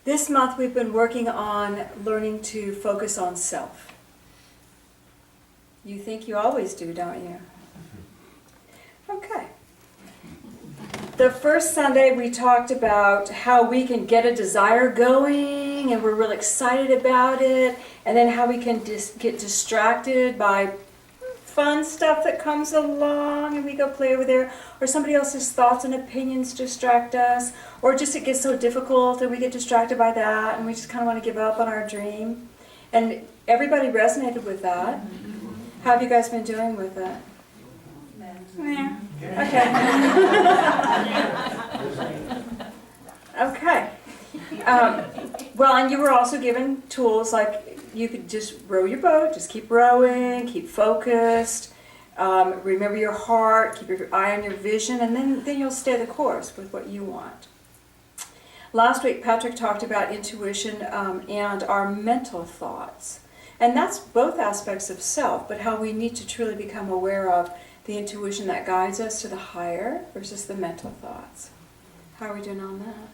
This month we've been working on learning to focus on self. You think you always do, don't you? Okay. The first Sunday we talked about how we can get a desire going and we're really excited about it, and then how we can get distracted by fun stuff that comes along and we go play over there, or somebody else's thoughts and opinions distract us, or just it gets so difficult and we get distracted by that and we just kind of want to give up on our dream. And everybody resonated with that. How have you guys been doing with it? Yeah. Okay. Okay. Well, and you were also given tools like you could just row your boat, just keep rowing, keep focused, remember your heart, keep your eye on your vision, and then you'll stay the course with what you want. Last week, Patrick talked about intuition and our mental thoughts. And that's both aspects of self, but how we need to truly become aware of the intuition that guides us to the higher versus the mental thoughts. How are we doing on that?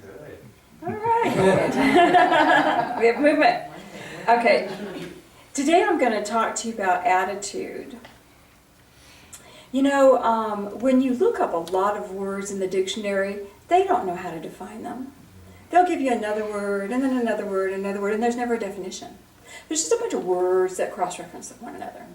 Good. All right. We have movement. Okay. Today I'm going to talk to you about attitude. You know, when you look up a lot of words in the dictionary, they don't know how to define them. They'll give you another word, and then another word, and there's never a definition. There's just a bunch of words that cross-reference one another.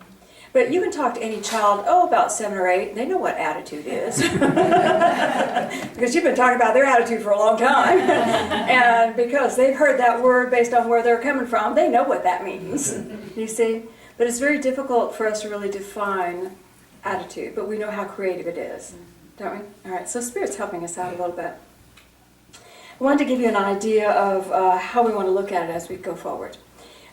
But you can talk to any child, about 7 or 8, they know what attitude is. Because you've been talking about their attitude for a long time. And because they've heard that word based on where they're coming from, they know what that means. You see? But it's very difficult for us to really define attitude, but we know how creative it is, don't we? All right, so Spirit's helping us out a little bit. I wanted to give you an idea of how we want to look at it as we go forward.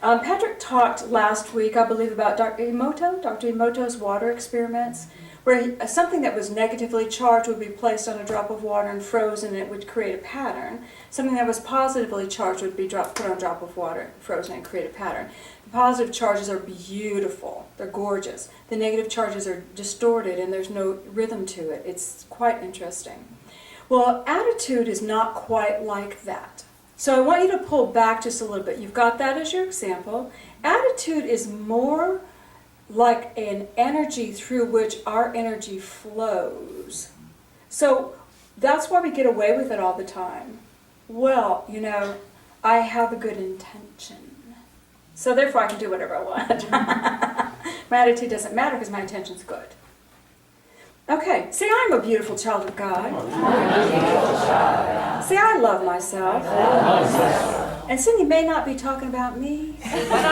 Patrick talked last week, I believe, about Dr. Emoto's water experiments, where something that was negatively charged would be placed on a drop of water and frozen, and it would create a pattern. Something that was positively charged would be put on a drop of water, frozen, and create a pattern. The positive charges are beautiful. They're gorgeous. The negative charges are distorted, and there's no rhythm to it. It's quite interesting. Well, attitude is not quite like that. So I want you to pull back just a little bit. You've got that as your example. Attitude is more like an energy through which our energy flows. So that's why we get away with it all the time. Well, I have a good intention. So therefore I can do whatever I want. My attitude doesn't matter because my intention's good. Okay, say I'm a beautiful child of God. Say I love myself. And Cindy may not be talking about me. But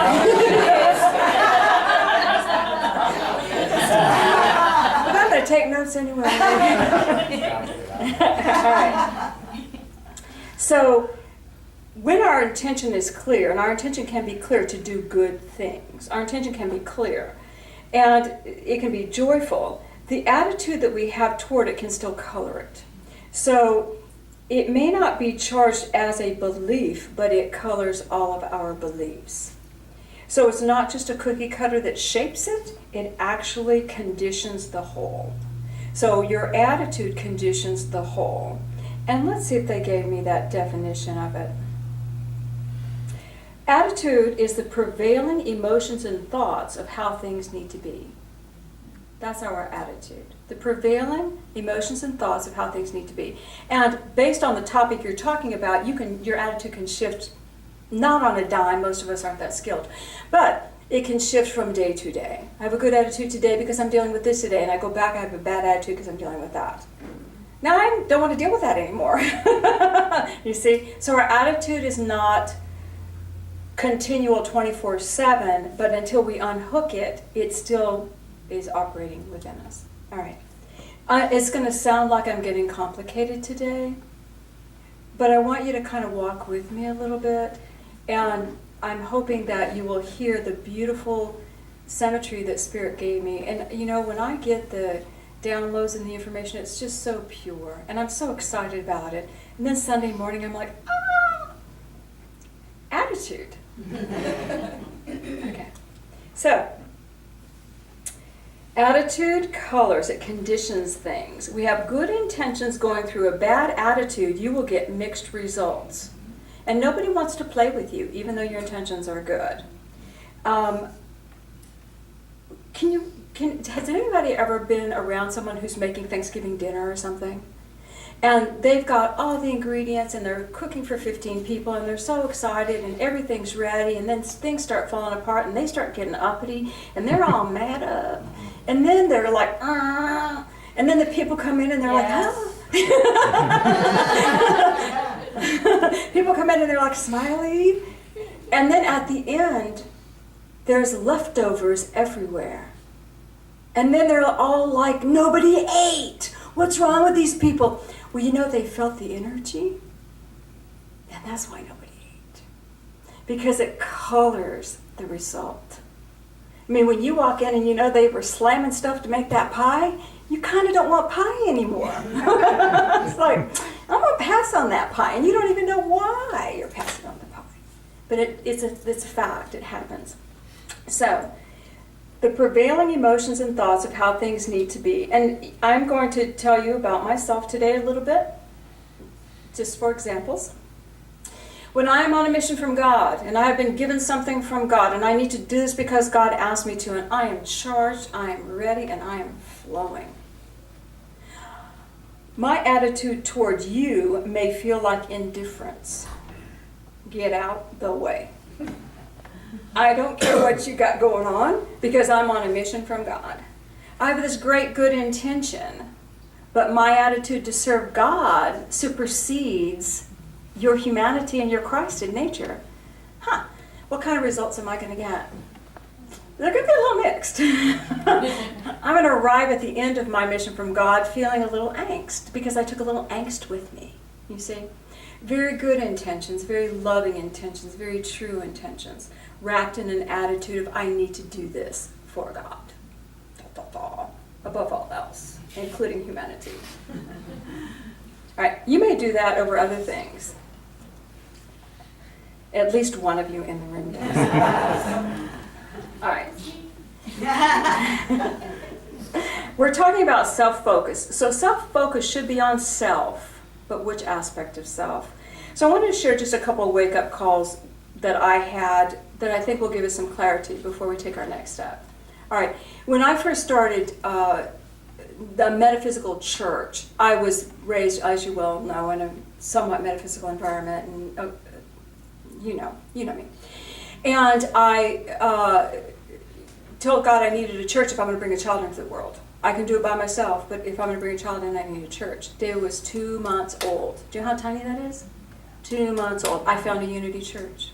I'm going to take notes anyway. All right. So, when our intention is clear, and our intention can be clear to do good things, our intention can be clear, and it can be joyful, the attitude that we have toward it can still color it. So it may not be charged as a belief, but it colors all of our beliefs. So it's not just a cookie cutter that shapes it, it actually conditions the whole. So your attitude conditions the whole. And let's see if they gave me that definition of it. Attitude is the prevailing emotions and thoughts of how things need to be. That's our attitude. The prevailing emotions and thoughts of how things need to be. And based on the topic you're talking about, your attitude can shift, not on a dime, most of us aren't that skilled, but it can shift from day to day. I have a good attitude today because I'm dealing with this today, and I go back, I have a bad attitude because I'm dealing with that. Now I don't want to deal with that anymore. You see? So our attitude is not continual 24/7, but until we unhook it, it still is operating within us. All right. It's going to sound like I'm getting complicated today, but I want you to kind of walk with me a little bit, and I'm hoping that you will hear the beautiful symmetry that Spirit gave me. And when I get the downloads and the information, it's just so pure, and I'm so excited about it. And then Sunday morning, I'm like, attitude. Okay. So, attitude colors, it conditions things. We have good intentions going through a bad attitude, you will get mixed results. And nobody wants to play with you, even though your intentions are good. Has anybody ever been around someone who's making Thanksgiving dinner or something? And they've got all the ingredients and they're cooking for 15 people and they're so excited and everything's ready, and then things start falling apart and they start getting uppity and they're all mad up. And then they're like, ah. And then the people come in and they're like, ah. People come in and they're like smiley. And then at the end, there's leftovers everywhere. And then they're all like, nobody ate. What's wrong with these people? Well, you know, they felt the energy. And that's why nobody ate. Because it colors the result. I mean, when you walk in and you know they were slamming stuff to make that pie, you kind of don't want pie anymore. It's like, I'm going to pass on that pie. And you don't even know why you're passing on the pie. But it's a fact. It happens. So, the prevailing emotions and thoughts of how things need to be. And I'm going to tell you about myself today a little bit, just for examples. When I am on a mission from God, and I have been given something from God, and I need to do this because God asked me to, and I am charged, I am ready, and I am flowing. My attitude towards you may feel like indifference. Get out the way. I don't care what you got going on because I'm on a mission from God. I have this great good intention, but my attitude to serve God supersedes your humanity and your Christed nature. What kind of results am I going to get? They're going to be a little mixed. I'm going to arrive at the end of my mission from God feeling a little angst because I took a little angst with me, you see. Very good intentions, very loving intentions, very true intentions, wrapped in an attitude of I need to do this for God. Above all else, including humanity. All right, you may do that over other things. At least one of you in the room does. All right. We're talking about self-focus. So self-focus should be on self. But which aspect of self? So I wanted to share just a couple of wake-up calls that I had that I think will give us some clarity before we take our next step. All right, when I first started the metaphysical church, I was raised, as you well know, in a somewhat metaphysical environment, and you know me. And I told God I needed a church if I'm going to bring a child into the world. I can do it by myself, but if I'm going to bring a child in, I need a church. David was 2 months old. Do you know how tiny that is? 2 months old. I found a Unity church.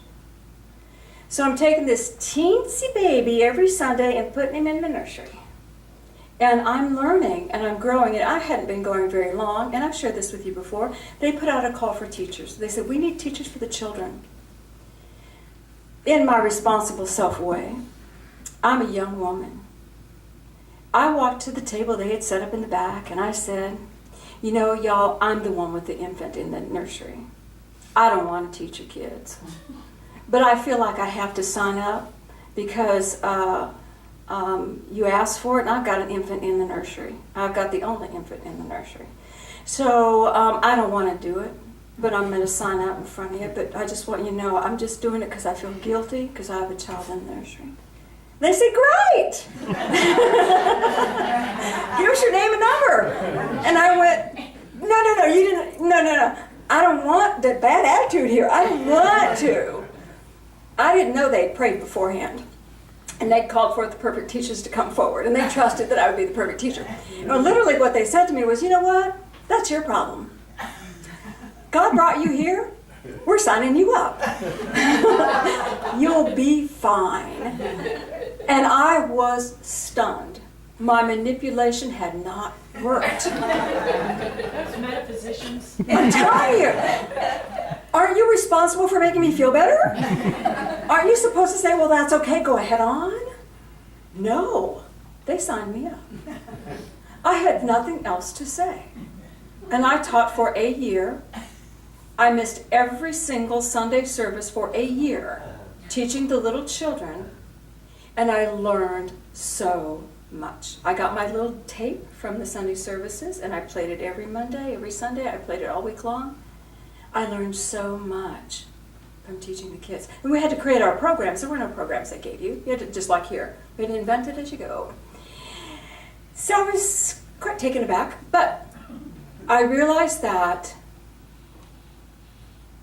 So I'm taking this teensy baby every Sunday and putting him in the nursery. And I'm learning and I'm growing, and I hadn't been going very long, and I've shared this with you before. They put out a call for teachers. They said, we need teachers for the children. In my responsible self way, I'm a young woman. I walked to the table they had set up in the back, and I said, you know, y'all, I'm the one with the infant in the nursery. I don't want to teach your kids. But I feel like I have to sign up because you asked for it, and I've got an infant in the nursery. I've got the only infant in the nursery. So I don't want to do it, but I'm going to sign up in front of you. But I just want you to know I'm just doing it because I feel guilty because I have a child in the nursery. They said, great! Give us your name and number. And I went, no, you didn't, no. I don't want the bad attitude here. I don't want to. I didn't know they'd prayed beforehand. And they'd called forth the perfect teachers to come forward. And they trusted that I would be the perfect teacher. And literally what they said to me was, you know what? That's your problem. God brought you here. We're signing you up. You'll be fine. And I was stunned. My manipulation had not worked. Metaphysicians. I'm telling you. Aren't you responsible for making me feel better? Aren't you supposed to say, well, that's okay, go ahead on? No. They signed me up. I had nothing else to say. And I taught for a year. I missed every single Sunday service for a year, teaching the little children, and I learned so much. I got my little tape from the Sunday services, and I played it every Monday, every Sunday. I played it all week long. I learned so much. from teaching the kids. And we had to create our programs. There were no programs they gave you. You had to, just like here, we had to invent it as you go. So I was quite taken aback, but I realized that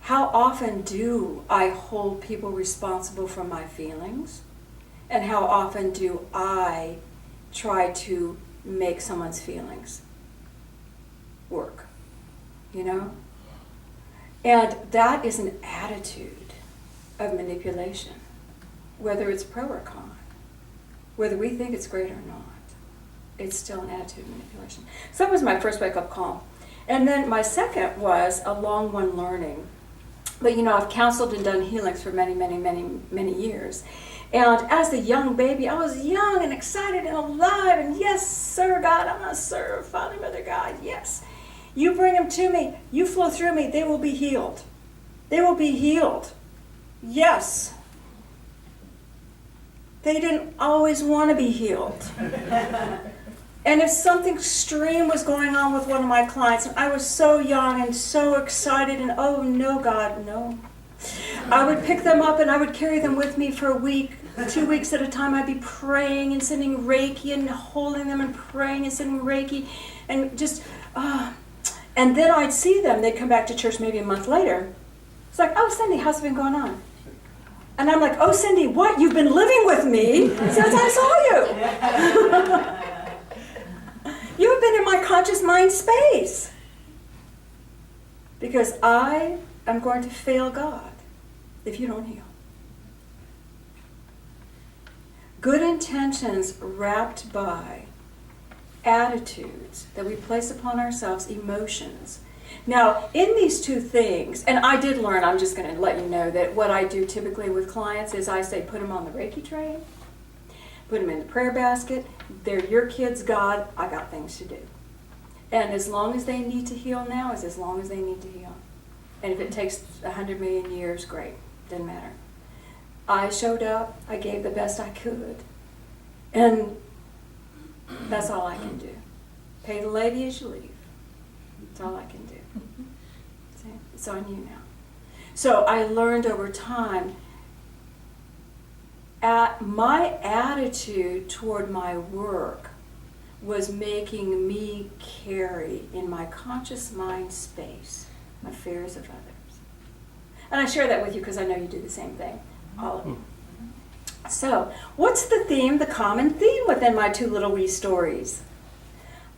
how often do I hold people responsible for my feelings? And how often do I try to make someone's feelings work? You know? And that is an attitude of manipulation, whether it's pro or con, whether we think it's great or not. It's still an attitude of manipulation. So that was my first wake-up call. And then my second was a long one learning. But you know, I've counseled and done healings for many, many, many, many years. And as a young baby, I was young and excited and alive. And yes, sir, God, I'm going to serve Father, Mother, God. Yes. You bring them to me. You flow through me. They will be healed. They will be healed. Yes. They didn't always want to be healed. And if something extreme was going on with one of my clients, and I was so young and so excited, and oh no, God, no. I would pick them up and I would carry them with me for a week, 2 weeks at a time. I'd be praying and sending Reiki and holding them and praying and sending Reiki and just, and then I'd see them. They'd come back to church maybe a month later. It's like, oh, Cindy, how's it been going on? And I'm like, oh, Cindy, what? You've been living with me since I saw you. You've been in my conscious mind space. Because I am going to fail God if you don't heal. Good intentions wrapped by attitudes that we place upon ourselves, emotions. Now, in these two things, and I did learn, I'm just going to let you know that what I do typically with clients is I say put them on the Reiki tray, put them in the prayer basket. They're your kids, God. I got things to do. And as long as they need to heal now is as long as they need to heal. And if it takes 100 million years, great. Doesn't matter. I showed up. I gave the best I could. And that's all I can do. Pay the lady as you leave. That's all I can do. See? It's on you now. So I learned over time my attitude toward my work was making me carry in my conscious mind space affairs of others. And I share that with you because I know you do the same thing, all of you. So, what's the theme, the common theme within my two little wee stories?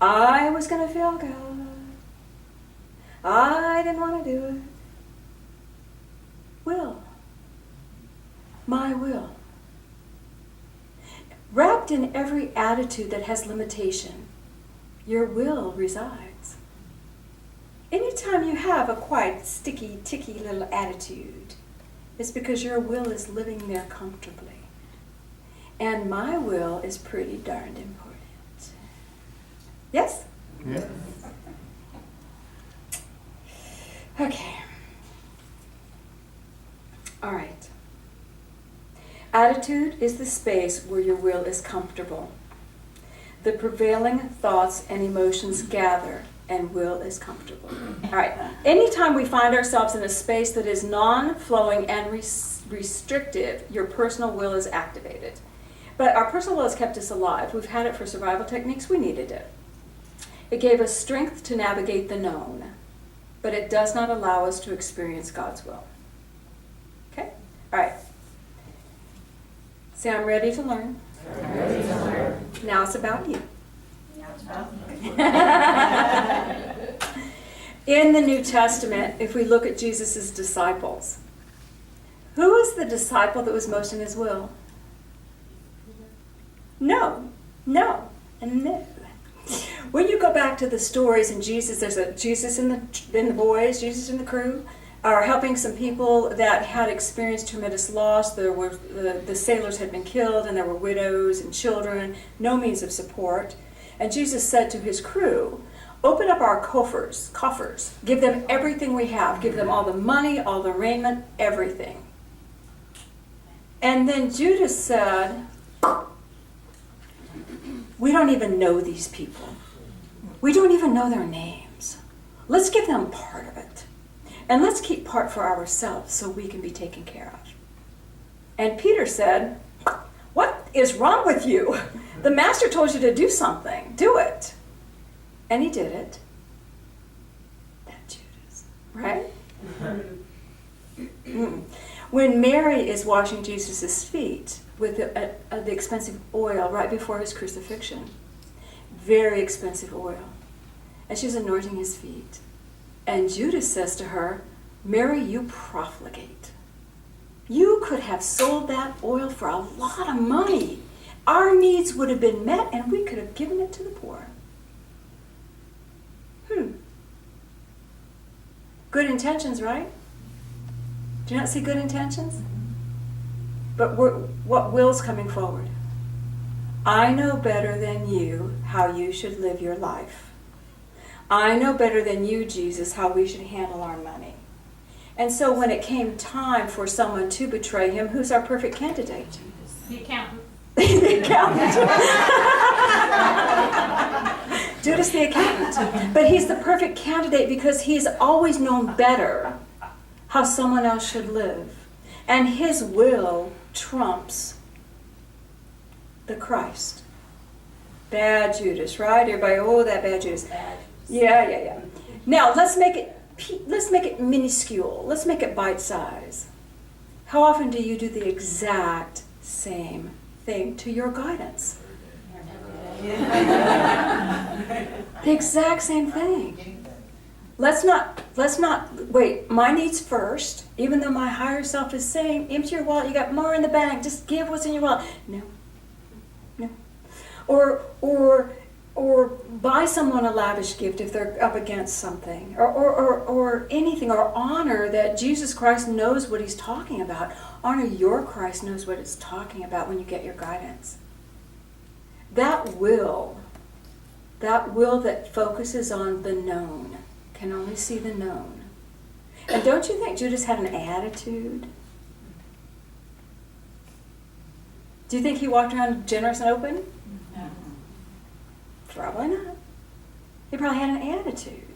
I was going to fail God. I didn't want to do it. Will. My will. Wrapped in every attitude that has limitation, your will resides. Anytime you have a quite sticky, ticky little attitude, it's because your will is living there comfortably. And my will is pretty darned important. Yes? Yeah. Okay. All right. Attitude is the space where your will is comfortable. The prevailing thoughts and emotions gather, and will is comfortable. All right. Anytime we find ourselves in a space that is non-flowing and restrictive, your personal will is activated. But our personal will has kept us alive. We've had it for survival techniques. We needed it. It gave us strength to navigate the known, but it does not allow us to experience God's will. Okay? All right. Say, I'm ready to learn. I'm ready to learn. Now it's about you. Now it's about me. In the New Testament, if we look at Jesus' disciples, who was the disciple that was most in his will? No, and no. When you go back to the stories in Jesus, there's a Jesus in the boys, Jesus in the crew, are helping some people that had experienced tremendous loss. There were the sailors had been killed, and there were widows and children, no means of support. And Jesus said to his crew, open up our coffers, give them everything we have, give them all the money, all the raiment, everything. And then Judas said, we don't even know these people. We don't even know their names. Let's give them part of it. And let's keep part for ourselves so we can be taken care of. And Peter said, what is wrong with you? The master told you to do something. Do it. And he did it. That Judas, right? When Mary is washing Jesus' feet with the expensive oil right before his crucifixion, very expensive oil, and she's anointing his feet, and Judas says to her, Mary, you profligate. You could have sold that oil for a lot of money. Our needs would have been met and we could have given it to the poor. Good intentions, right? Do you not see good intentions? But what will's coming forward? I know better than you how you should live your life. I know better than you, Jesus, how we should handle our money. And so when it came time for someone to betray him, who's our perfect candidate? The accountant. The accountant. Judas the accountant. But he's the perfect candidate because he's always known better how someone else should live. And his will trumps the Christ. Bad Judas, right? Everybody, oh, that bad Judas. Yeah. Now, let's make it minuscule. Let's make it bite-size. How often do you do the exact same thing to your guidance? The exact same thing. Let's not wait, my needs first, even though my higher self is saying, empty your wallet, you got more in the bank, just give what's in your wallet. No. Or buy someone a lavish gift if they're up against something, or anything, or honor that Jesus Christ knows what he's talking about. Honor your Christ knows what it's talking about when you get your guidance. That will that focuses on the known can only see the known. And don't you think Judas had an attitude? Do you think he walked around generous and open? No. Probably not. He probably had an attitude.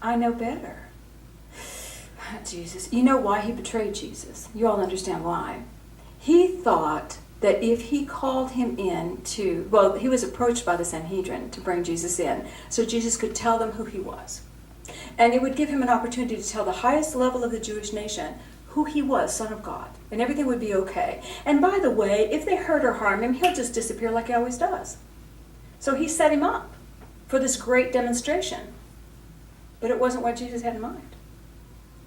I know better. Jesus. You know why he betrayed Jesus? You all understand why. He thought that if he called him in to, well, he was approached by the Sanhedrin to bring Jesus in, so Jesus could tell them who he was. And it would give him an opportunity to tell the highest level of the Jewish nation who he was, Son of God, and everything would be okay. And by the way, if they hurt or harm him, he'll just disappear like he always does. So he set him up for this great demonstration. But it wasn't what Jesus had in mind.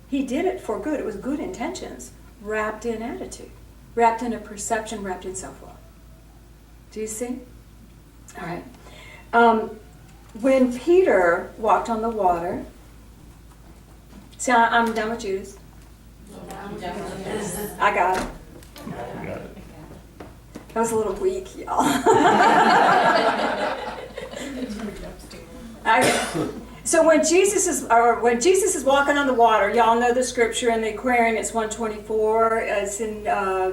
He did it for good. It was good intentions, wrapped in attitude, wrapped in a perception, wrapped in self-will. Do you see? All right. When Peter walked on the water, see, I'm done with Judas. I got it. That was a little weak, y'all. So when Jesus is walking on the water, y'all know the scripture in the Aquarian. It's 124. It's in I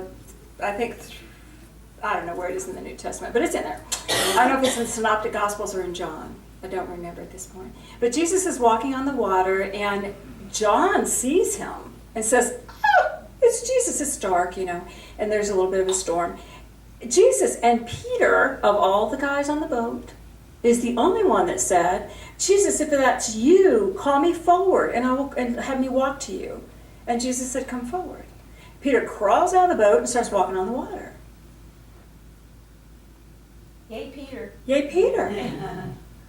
don't know where it is in the New Testament, but it's in there. I don't know if it's in the Synoptic Gospels or in John. I don't remember at this point. But Jesus is walking on the water, and John sees him and says, "Oh, it's Jesus." It's dark, and there's a little bit of a storm. Jesus and Peter, of all the guys on the boat, is the only one that said, "Jesus, if that's you, call me forward, and have me walk to you." And Jesus said, "Come forward." Peter crawls out of the boat and starts walking on the water. Yay, Peter. Yay, Peter.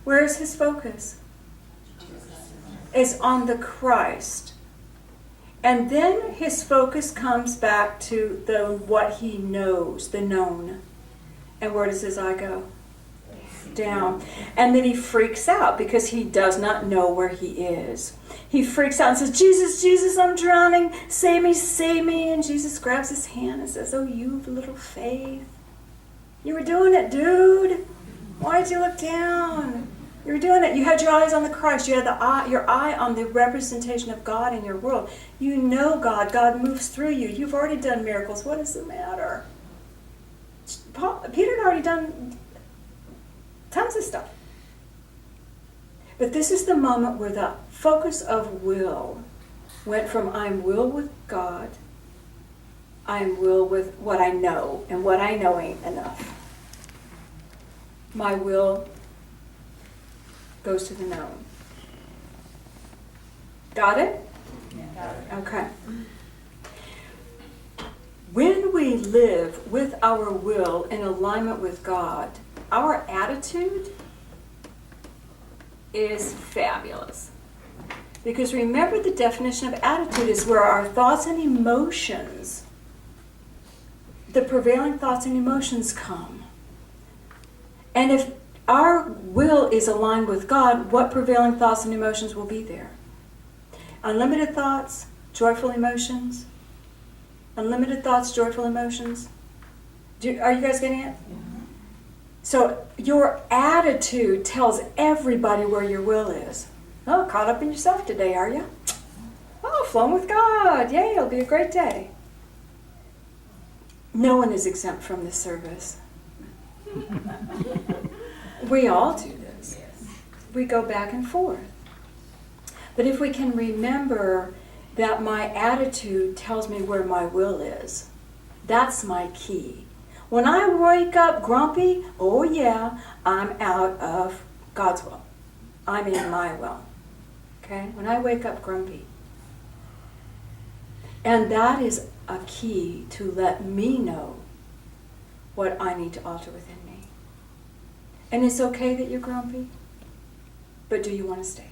Where's his focus? It's on the Christ. And then his focus comes back to what he knows, the known. And where does his eye go? Down. And then he freaks out because he does not know where he is. He freaks out and says, "Jesus, Jesus, I'm drowning. Save me, save me." And Jesus grabs his hand and says, "Oh, you've little faith. You were doing it, dude. Why did you look down? You were doing it. You had your eyes on the Christ. You had your eye on the representation of God in your world. You know God. God moves through you. You've already done miracles. What is the matter?" Peter had already done tons of stuff. But this is the moment where the focus of will went from I'm will with God, I'm will with what I know, and what I know ain't enough. My will goes to the known. Got it? Okay. When we live with our will in alignment with God, our attitude is fabulous. Because remember, the definition of attitude is where our thoughts and emotions, the prevailing thoughts and emotions come. And if our will is aligned with God, what prevailing thoughts and emotions will be there? Unlimited thoughts, joyful emotions. Unlimited thoughts, joyful emotions. Are you guys getting it? So your attitude tells everybody where your will is. Oh, caught up in yourself today, are you? Oh, flowing with God. Yay, it'll be a great day. No one is exempt from this service. We all do this. We go back and forth. But if we can remember that my attitude tells me where my will is, that's my key. When I wake up grumpy, oh yeah, I'm out of God's will. I'm in my will. Okay? When I wake up grumpy. And that is a key to let me know what I need to alter within me. And it's okay that you're grumpy, but do you want to stay there?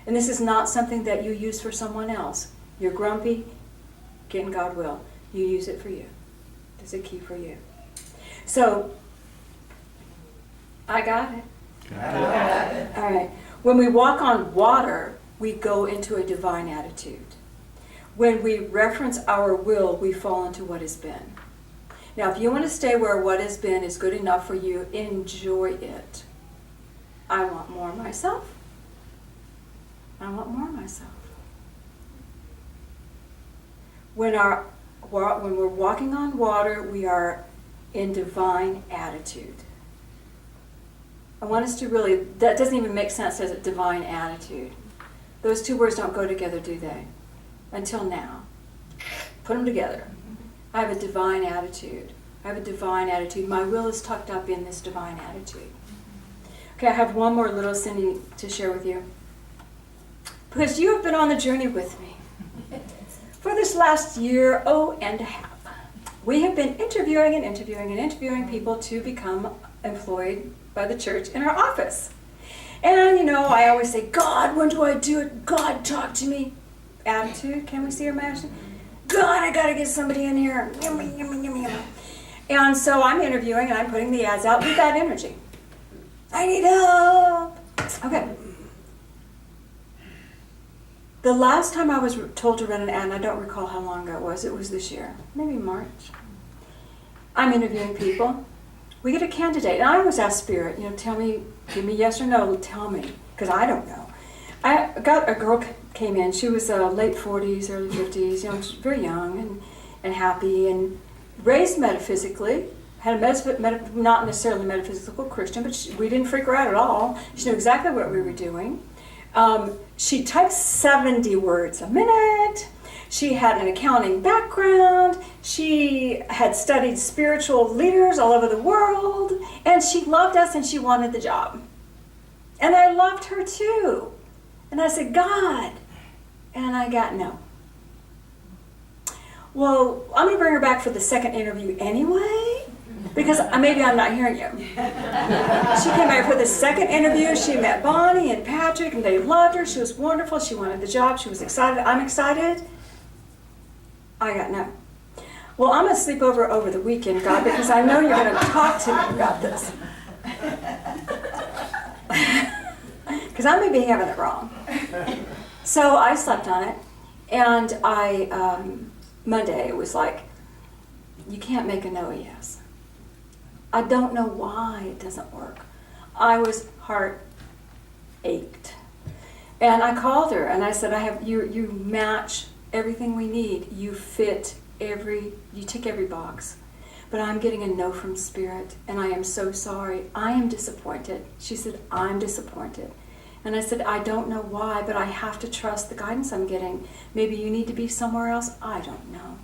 And this is not something that you use for someone else. You're grumpy, get in God will. You use it for you. It's a key for you. So, I got it. All right. When we walk on water, we go into a divine attitude. When we reference our will, we fall into what has been. Now, if you want to stay where what has been is good enough for you, enjoy it. I want more of myself. I want more of myself. When we're walking on water, we are in divine attitude. I want us to really, that doesn't even make sense as a divine attitude. Those two words don't go together, do they? Until now. Put them together. I have a divine attitude. I have a divine attitude. My will is tucked up in this divine attitude. Okay, I have one more little Cindy to share with you. Because you have been on the journey with me. For this last year, and a half, we have been interviewing people to become employed by the church in our office. And I always say, God, when do I do it? God, talk to me. Attitude, can we see our attitude? God, I gotta get somebody in here. And so I'm interviewing and I'm putting the ads out with that energy. I need help. Okay. The last time I was told to run an ad, and I don't recall how long ago it was this year, maybe March. I'm interviewing people. We get a candidate, and I always ask Spirit, tell me, give me yes or no, tell me, because I don't know. I got a girl came in, she was late 40s, early 50s, she was very young and happy, and raised metaphysically, had a not necessarily metaphysical Christian, but we didn't freak her out at all. She knew exactly what we were doing. She types 70 words a minute. She had an accounting background. She had studied spiritual leaders all over the world. And she loved us and she wanted the job. And I loved her too. And I said, God. And I got no. Well, I'm going to bring her back for the second interview anyway. Because maybe I'm not hearing you. She came back for the second interview. She met Bonnie and Patrick, and they loved her. She was wonderful. She wanted the job. She was excited. I'm excited. I got no. Well, I'm going to sleep over the weekend, God, because I know you're going to talk to me about this. Because I may be having it wrong. So I slept on it, and Monday, it was like, you can't make a no a yes. I don't know why it doesn't work. I was heart ached. And I called her and I said, you match everything we need. You fit you tick every box. But I'm getting a no from Spirit and I am so sorry. I am disappointed. She said, I'm disappointed. And I said, I don't know why, but I have to trust the guidance I'm getting. Maybe you need to be somewhere else. I don't know.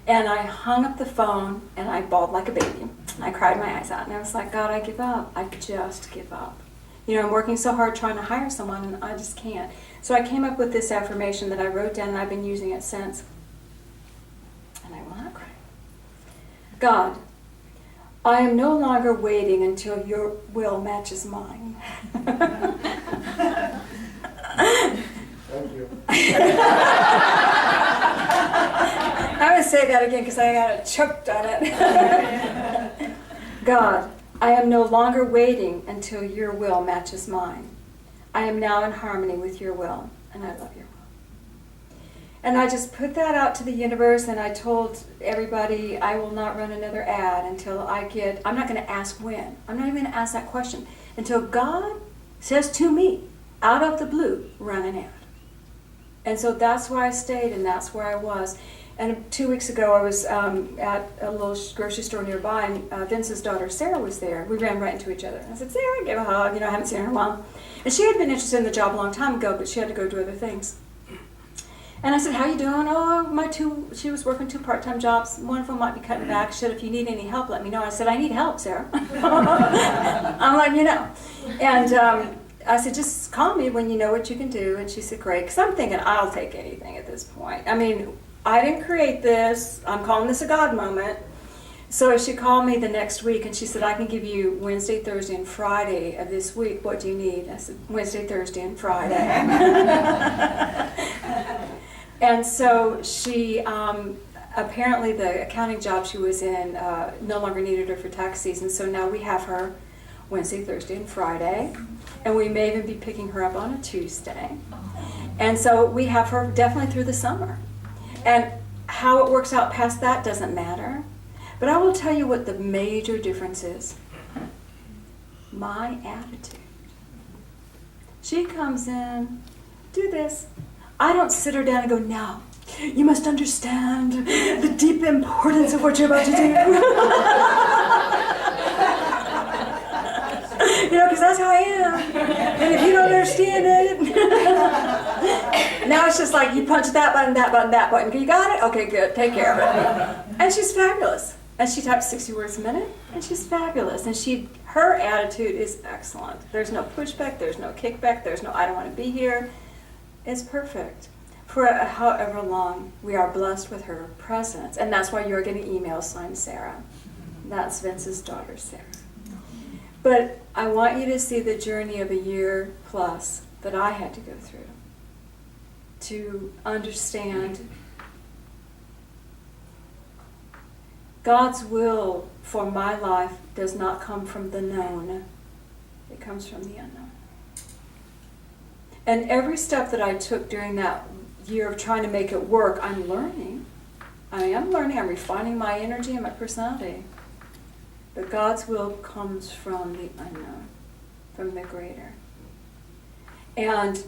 And I hung up the phone and I bawled like a baby. I cried my eyes out and I was like, God, I give up. I just give up. You know, I'm working so hard trying to hire someone and I just can't. So I came up with this affirmation that I wrote down and I've been using it since. And I will not cry. God, I am no longer waiting until your will matches mine. Thank you. I'm going to say that again because I got it choked on it. God, I am no longer waiting until your will matches mine. I am now in harmony with your will, and I love your will. And I just put that out to the universe, and I told everybody I will not run another ad until I'm not going to ask when. I'm not even going to ask that question until God says to me, out of the blue, run an ad. And so that's where I stayed, and that's where I was. And 2 weeks ago, I was at a little grocery store nearby, and Vince's daughter, Sarah, was there. We ran right into each other. And I said, Sarah, give a hug. You know, I haven't seen her in a while. And she had been interested in the job a long time ago, but she had to go do other things. And I said, how you doing? Oh, she was working 2 part-time jobs. One of them might be cutting back. She said, if you need any help, let me know. I said, I need help, Sarah. I'm letting you know. And I said, just call me when you know what you can do. And she said, great. Because I'm thinking I'll take anything at this point. I mean, I didn't create this. I'm calling this a God moment. So she called me the next week and she said, I can give you Wednesday, Thursday, and Friday of this week. What do you need? I said, Wednesday, Thursday, and Friday. And so she, apparently the accounting job she was in no longer needed her for tax season. So now we have her Wednesday, Thursday, and Friday. And we may even be picking her up on a Tuesday. And so we have her definitely through the summer. And how it works out past that doesn't matter. But I will tell you what the major difference is. My attitude. She comes in, do this. I don't sit her down and go, now, you must understand the deep importance of what you're about to do. You know, because that's how I am. And if you don't understand it, now it's just like you punch that button, that button, that button. You got it? Okay, good. Take care of it. And she's fabulous. And she types 60 words a minute, and she's fabulous. And her attitude is excellent. There's no pushback. There's no kickback. There's no I don't want to be here. It's perfect. For however long, we are blessed with her presence. And that's why you're getting emails signed Sarah. That's Vince's daughter, Sarah. But I want you to see the journey of a year plus that I had to go through to understand God's will for my life does not come from the known. It comes from the unknown. And every step that I took during that year of trying to make it work, I'm learning. I am learning. I'm refining my energy and my personality. But God's will comes from the unknown, from the greater. And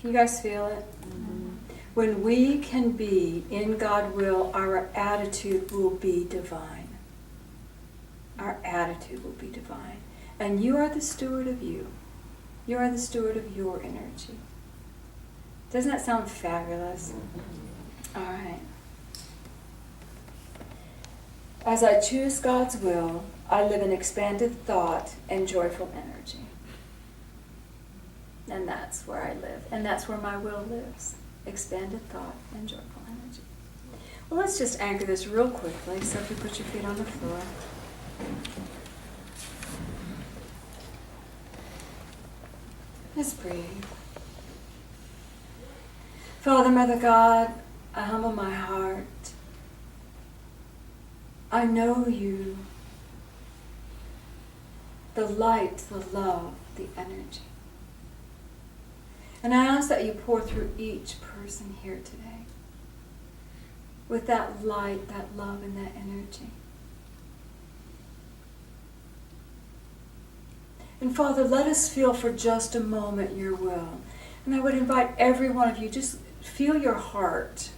can you guys feel it? Mm-hmm. When we can be in God's will, our attitude will be divine. Our attitude will be divine. And you are the steward of you. You are the steward of your energy. Doesn't that sound fabulous? All right. As I choose God's will, I live in expanded thought and joyful energy. And that's where I live. And that's where my will lives. Expanded thought and joyful energy. Well, let's just anchor this real quickly. So if you put your feet on the floor. Just breathe. Father, Mother God, I humble my heart. I know you. The light, the love, the energy. And I ask that you pour through each person here today with that light, that love, and that energy. And Father, let us feel for just a moment your will. And I would invite every one of you, just feel your heart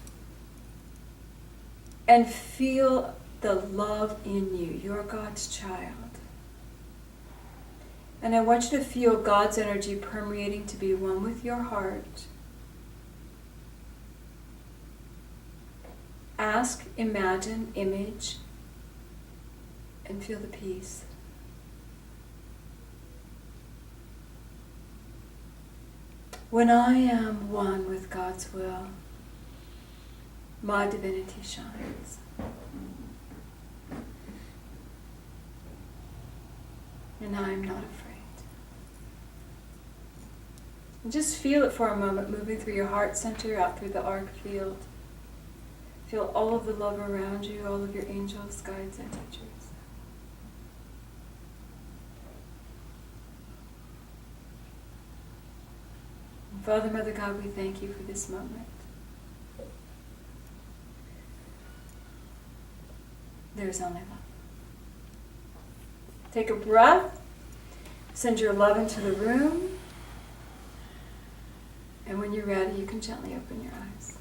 and feel the love in you. You're God's child. And I want you to feel God's energy permeating to be one with your heart. Ask, imagine, image, and feel the peace. When I am one with God's will, my divinity shines. And I am not afraid. And just feel it for a moment, moving through your heart center, out through the arc field. Feel all of the love around you, all of your angels, guides, and teachers. And Father, Mother God, we thank you for this moment. There is only love. Take a breath, send your love into the room, and when you're ready, you can gently open your eyes.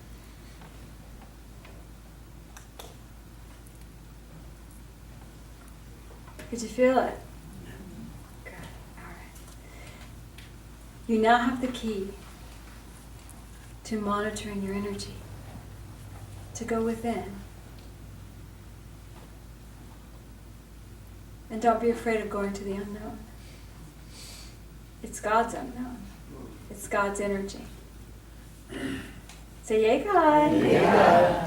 Could you feel it? Good. All right. You now have the key to monitoring your energy, to go within. And don't be afraid of going to the unknown. It's God's unknown. It's God's energy. Say, yay, God. Yeah.